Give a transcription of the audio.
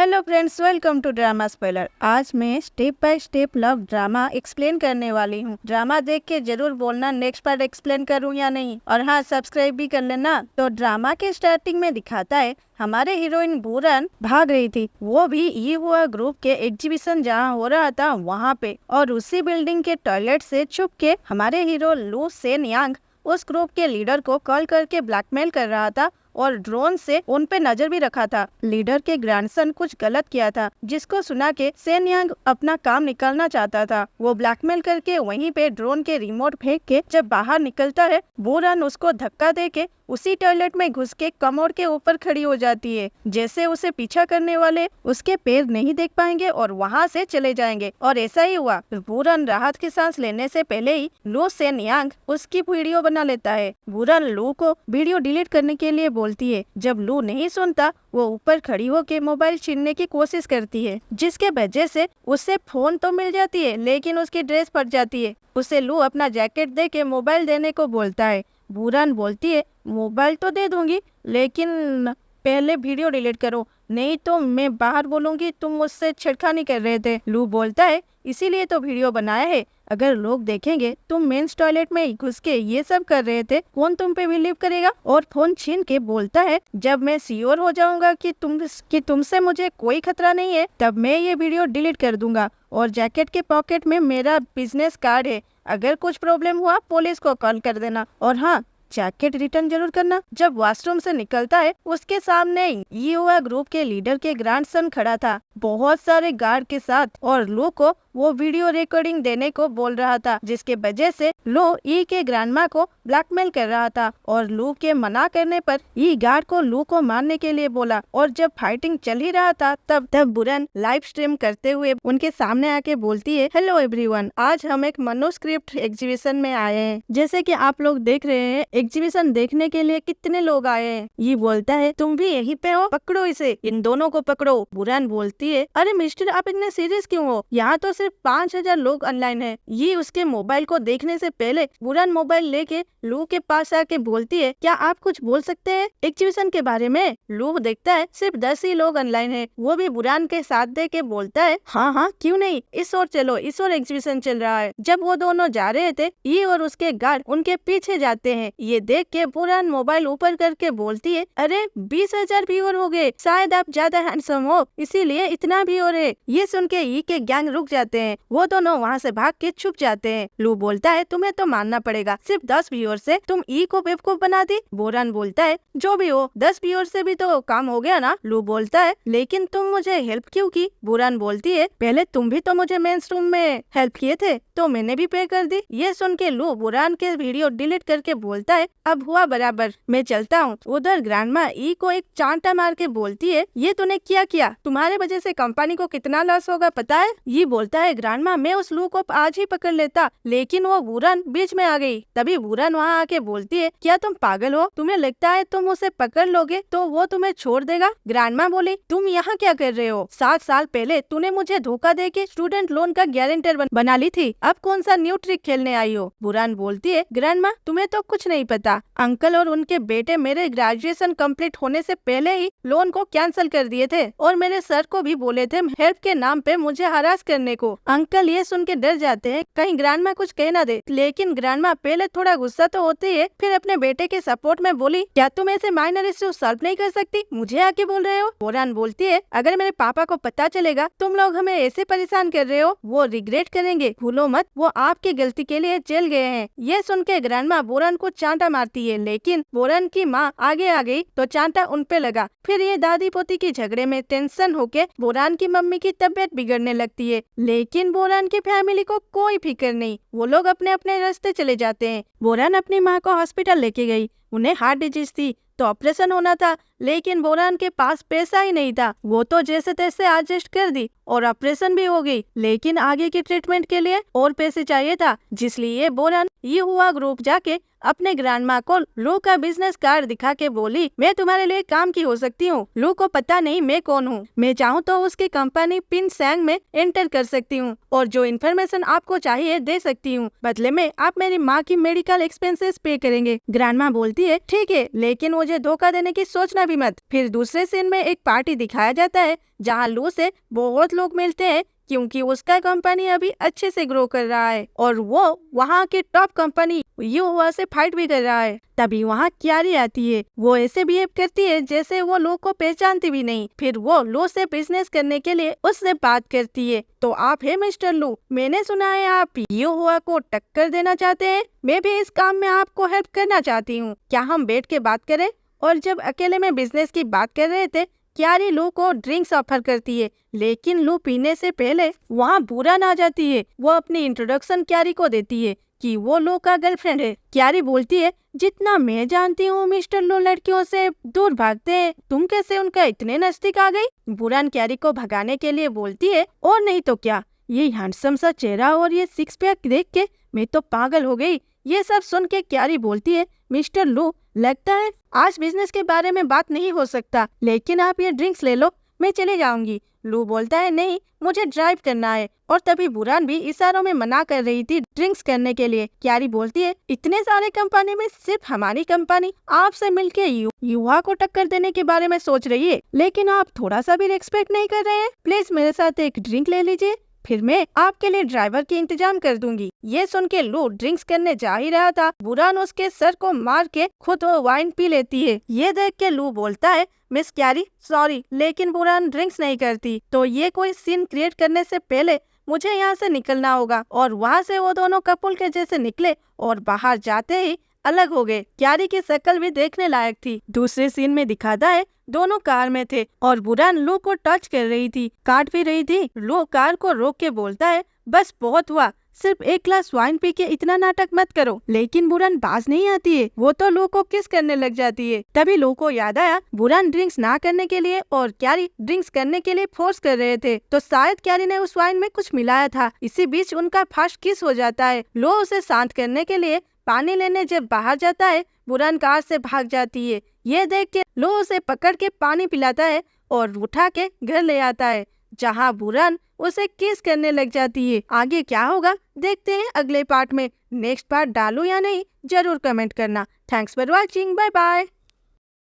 Hello friends, welcome to drama spoiler. आज मैं step by step love drama explain करने वाली हूँ। ड्रामा देख के जरूर बोलना नेक्स्ट पार्ट एक्सप्लेन करूँ या नहीं, और हाँ, सब्सक्राइब भी कर लेना। तो ड्रामा के स्टार्टिंग में दिखाता है हमारे हीरोइन बूरन भाग रही थी, वो भी ये हुआ ग्रुप के एग्जीबिशन जहाँ हो रहा था वहाँ पे, और उसी बिल्डिंग के टॉयलेट से छुप के हमारे हीरो लू सेन यांग उस ग्रुप के लीडर को कॉल करके ब्लैकमेल कर रहा था और ड्रोन से उन पे नजर भी रखा था। लीडर के ग्रैंडसन कुछ गलत किया था, जिसको सुना के सेन यांग अपना काम निकालना चाहता था। वो ब्लैकमेल करके वहीं पे ड्रोन के रिमोट फेंक के जब बाहर निकलता है, बूरन उसको धक्का दे के उसी टॉयलेट में घुस के कमोड के ऊपर खड़ी हो जाती है। जैसे उसे पीछा करने वाले उसके पैर नहीं देख पाएंगे और वहाँ से चले जाएंगे, और ऐसा ही हुआ। बूरन राहत की सांस लेने से पहले ही लू सेन यांग उसकी वीडियो बना लेता है। बूरन लू को वीडियो डिलीट करने के लिए बोलती है। जब लू नहीं सुनता, वो ऊपर खड़ी होकर मोबाइल छीनने की कोशिश करती है, जिसके वजह से उससे फोन तो मिल जाती है लेकिन उसकी ड्रेस फट जाती है। उसे लू अपना जैकेट दे के मोबाइल देने को बोलता है। बूरन बोलती है, मोबाइल तो दे दूंगी लेकिन पहले वीडियो डिलीट करो, नहीं तो मैं बाहर बोलूंगी तुम मुझसे छेड़खानी कर रहे थे। लू बोलता है, इसीलिए तो वीडियो बनाया है, अगर लोग देखेंगे तुम मेंस टॉयलेट में घुस के ये सब कर रहे थे, कौन तुम पे बिलीव करेगा। और फोन छीन के बोलता है, जब मैं श्योर हो जाऊंगा कि तुमसे मुझे कोई खतरा नहीं है, तब मैं ये वीडियो डिलीट कर दूंगा। और जैकेट के पॉकेट में मेरा बिजनेस कार्ड है, अगर कुछ प्रॉब्लम हुआ पुलिस को कॉल कर देना, और हाँ, जैकेट रिटर्न जरूर करना। जब वॉशरूम से निकलता है, उसके सामने ये हुआ ग्रुप के लीडर के ग्रैंडसन खड़ा था बहुत सारे गार्ड के साथ, और लू को वो वीडियो रिकॉर्डिंग देने को बोल रहा था, जिसके वजह से लू ई के ग्रैंडमा को ब्लैकमेल कर रहा था। और लू के मना करने पर ई गार्ड को लू को मारने के लिए बोला। और जब फाइटिंग चल ही रहा था, तब बूरन लाइव स्ट्रीम करते हुए उनके सामने आके बोलती है, हेलो एवरीवन, आज हम एक मनुस्क्रिप्ट एग्जीबिशन में आए हैं। जैसे कि आप लोग देख रहे हैं, एग्जीबिशन देखने के लिए कितने लोग आए हैं। ये बोलता है, तुम भी यहीं पे हो, पकड़ो इसे, इन दोनों को पकड़ो। बूरन बोलती है, अरे मिस्टर, आप इतने सीरियस क्यों हो, यहाँ तो सिर्फ 5000 लोग ऑनलाइन हैं। ये उसके मोबाइल को देखने से पहले बूरन मोबाइल लेके लू के पास आके बोलती है, क्या आप कुछ बोल सकते हैं एग्जीबिशन के बारे में। लू देखता है सिर्फ 10 ही लोग ऑनलाइन हैं। वो भी बूरन के साथ दे के बोलता है, हाँ हाँ क्यों नहीं, इस ओर चलो, इस ओर एग्जीबिशन चल रहा है। जब वो दोनों जा रहे थे, ये और उसके गार्ड उनके पीछे जाते हैं। ये देख के बूरन मोबाइल ऊपर करके बोलती है, अरे 20,000 व्यूअर हो गए, शायद आप ज्यादा हैंडसम हो इसीलिए इतना व्यूअर है। ये सुन के ई के गैंग रुक जाते हैं, वो दोनों वहाँ से भाग के छुप जाते हैं। लू बोलता है, तुम्हें तो मानना पड़ेगा, सिर्फ 10 व्यूअर से तुम ई को बेवकूफ बना दी। बूरन बोलता है, जो भी हो, 10 व्यूअर से भी तो काम हो गया ना। लू बोलता है, लेकिन तुम मुझे हेल्प क्यों की। बूरन बोलती है, पहले तुम भी तो मुझे मेंस रूम में हेल्प किए थे, तो मैंने भी पे कर दी। ये सुन के लू बूरन के वीडियो डिलीट करके बोलता है, अब हुआ बराबर, मैं चलता हूँ। उधर ग्रैंडमा ई को एक चांटा मार के बोलती है, ये तूने क्या किया, तुम्हारे वजह से कंपनी को कितना लॉस होगा पता है। ये बोलता है, ग्रैंडमा, मैं उस लू को आज ही पकड़ लेता, लेकिन वो बूरन बीच में आ गई। तभी बूरन वहाँ आके बोलती है, क्या तुम पागल हो, तुम्हें लगता है तुम उसे पकड़ लोगे तो वो तुम्हें छोड़ देगा। ग्रैंडमा बोली, तुम यहाँ क्या कर रहे हो, 7 साल पहले तूने मुझे धोखा दे के स्टूडेंट लोन का गारंटर बना ली थी, अब कौन सा न्यू ट्रिक खेलने आई हो। बूरन बोलती है, ग्रैंडमा, तुम्हें तो कुछ नहीं पता, अंकल और उनके बेटे मेरे ग्रेजुएशन कंप्लीट होने से पहले ही लोन को कैंसिल कर दिए थे, और मेरे सर को भी बोले थे हेल्प के नाम पे मुझे हरास करने को। अंकल ये सुन के डर जाते हैं, कहीं ग्रैंडमा कुछ कह ना दे, लेकिन ग्रैंडमा पहले थोड़ा गुस्सा तो होती है, फिर अपने बेटे के सपोर्ट में बोली, क्या तुम ऐसे माइनर इश्यू सॉल्व नहीं कर सकती, मुझे आके बोल रहे हो। बूरन बोलती है, अगर मेरे पापा को पता चलेगा तुम लोग हमें ऐसे परेशान कर रहे हो, वो रिग्रेट करेंगे, भूलो मत, वो आपकी गलती के लिए जेल गए हैं। ये सुन के ग्रैंडमा बूरन को चांटा मारती है, लेकिन बूरन की माँ आगे आ गई तो चांटा उन पे लगा। फिर ये दादी पोती की झगड़े में टेंशन होके बूरन की मम्मी की तबीयत बिगड़ने लगती है, लेकिन बूरन की फैमिली को कोई फिक्र नहीं, वो लोग अपने अपने रास्ते चले जाते हैं। बूरन अपनी माँ को हॉस्पिटल लेके गई, उन्हें हार्ट डिजीज थी तो ऑपरेशन होना था, लेकिन बूरन के पास पैसा ही नहीं था। वो तो जैसे तैसे एडजस्ट कर दी और ऑपरेशन भी हो गई, लेकिन आगे की ट्रीटमेंट के लिए और पैसे चाहिए था, जिसलिए बूरन ये हुआ ग्रुप जाके अपने ग्रैंडमा को लू का बिजनेस कार्ड दिखा के बोली, मैं तुम्हारे लिए काम की हो सकती हूँ। लू को पता नहीं मैं कौन हूँ, मैं चाहूँ तो उसकी कंपनी पिन सैंग में एंटर कर सकती हूँ और जो इन्फॉर्मेशन आपको चाहिए दे सकती हूँ, बदले में आप मेरी माँ की मेडिकल एक्सपेंसेस पे करेंगे। ग्रैंडमा बोलती है, ठीक है, लेकिन मुझे धोखा देने की सोचना भी मत। फिर दूसरे सीन में एक पार्टी दिखाया जाता है जहाँ लू से बहुत लोग मिलते हैं क्योंकि उसका कंपनी अभी अच्छे से ग्रो कर रहा है और वो वहाँ के टॉप कंपनी युवा से फाइट भी कर रहा है। तभी वहाँ क्यारी आती है। वो ऐसे बिहेव करती है जैसे वो लो को पहचानती भी नहीं। फिर वो लो से बिजनेस करने के लिए उससे बात करती है। तो आप है मिस्टर लू, मैंने सुना है आप युवा को टक्कर देना चाहते हैं। मैं भी इस काम में आपको हेल्प करना चाहती हूँ, क्या हम बैठ के बात करें? और जब अकेले में बिजनेस की बात कर रहे थे, क्यारी लू को ड्रिंक्स ऑफर करती है, लेकिन लू पीने से पहले वहाँ बुरान आ जाती है। वो अपनी इंट्रोडक्शन क्यारी को देती है कि वो लो का गर्लफ्रेंड है। क्यारी बोलती है, जितना मैं जानती हूँ मिस्टर लो लड़कियों से दूर भागते हैं, तुम कैसे उनका इतने नजदीक आ गई? बुरान क्यारी को भगाने के लिए बोलती है, और नहीं तो क्या, ये हैंडसम सा चेहरा और ये सिक्स पैक देख के मैं तो पागल हो गई। ये सब सुन के क्यारी बोलती है, मिस्टर लू, लगता है आज बिजनेस के बारे में बात नहीं हो सकता, लेकिन आप ये ड्रिंक्स ले लो, मैं चले जाऊंगी। लू बोलता है, नहीं, मुझे ड्राइव करना है। और तभी बुरान भी इशारों में मना कर रही थी ड्रिंक्स करने के लिए। क्यारी बोलती है, इतने सारे कंपनी में सिर्फ हमारी कंपनी आपसे मिलके युवा को टक्कर देने के बारे में सोच रही है, लेकिन आप थोड़ा सा भी रेस्पेक्ट नहीं कर रहे हैं। प्लीज मेरे साथ एक ड्रिंक ले लीजिए, फिर मैं आपके लिए ड्राइवर की इंतजाम कर दूंगी। ये सुन के लू ड्रिंक्स करने जा ही रहा था, बुरान उसके सर को मार के खुद वो वाइन पी लेती है। ये देख के लू बोलता है, मिस क्यारी सॉरी, लेकिन बुरान ड्रिंक्स नहीं करती। तो ये कोई सीन क्रिएट करने से पहले मुझे यहाँ से निकलना होगा। और वहाँ से वो दोनों कपल के जैसे निकले और बाहर जाते ही अलग हो गए। क्यारी की शक्ल भी देखने लायक थी। दूसरे सीन में दिखाता है, दोनों कार में थे और बुरान लू को टच कर रही थी, काट भी रही थी। लू कार को रोक के बोलता है, बस बहुत हुआ, सिर्फ एक ग्लास वाइन पी के इतना नाटक मत करो। लेकिन बुरान बाज नहीं आती है, वो तो लू को किस करने लग जाती है। तभी लू को याद आया बुरान ड्रिंक्स ना करने के लिए और क्यारी ड्रिंक्स करने के लिए फोर्स कर रहे थे, तो शायद क्यारी ने उस वाइन में कुछ मिलाया था। इसी बीच उनका फास्ट किस हो जाता है। लू उसे शांत करने के लिए पानी लेने जब बाहर जाता है, बुरान कार से भाग जाती है। ये देख के लू उसे पकड़ के पानी पिलाता है और उठा के घर ले आता है, जहाँ बुरान उसे किस करने लग जाती है। आगे क्या होगा देखते हैं अगले पार्ट में। नेक्स्ट पार्ट डालूं या नहीं जरूर कमेंट करना। Thanks for watching, bye bye.